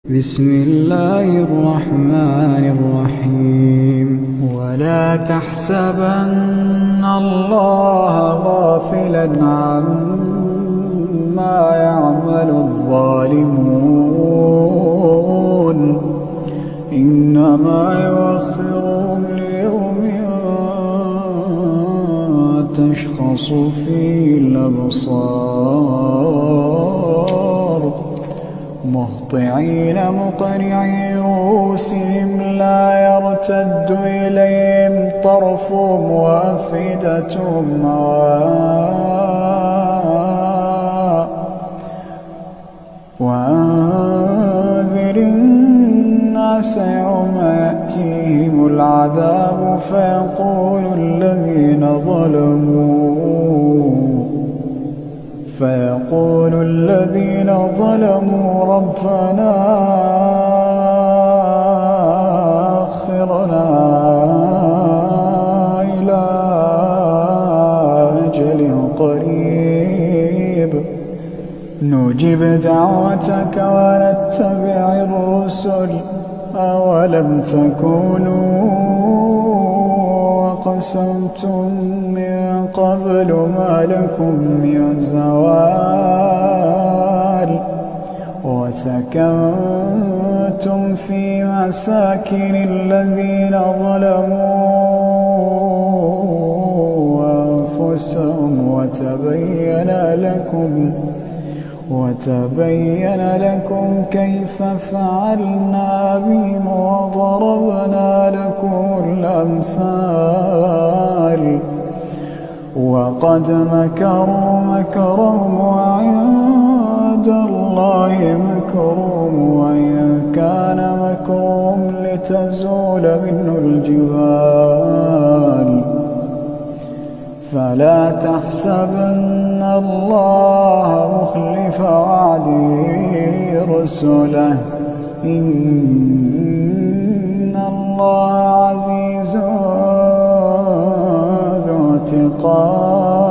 بسم الله الرحمن الرحيم ولا تحسبن الله غافلا عما يعمل الظالمون إنما يؤخرهم ليوم تشخص فيه الأبصار مهطعين مقنعي رؤوسهم لا يرتد إليهم طرفهم وأفئدتهم وأنذر الناس يوم يأتيهم العذاب فيقول الذين ظلموا ربنا أخرنا إلى أجل قريب نجب دعوتك ونتبع الرسل أولم تكونوا أقسمتم من قبل ما لكم من زوال وسكنتم في مساكن الذين ظلموا أنفسهم وتبين لكم كيف فعلنا بهم وضربنا لكم الأمثال وقد مكروا مكرهم وعند الله مكرهم وإن كان مكرهم لتزول منه الجبال فلا تحسبن الله مخلف وعده رسله إن الله عزيز ذو انتقام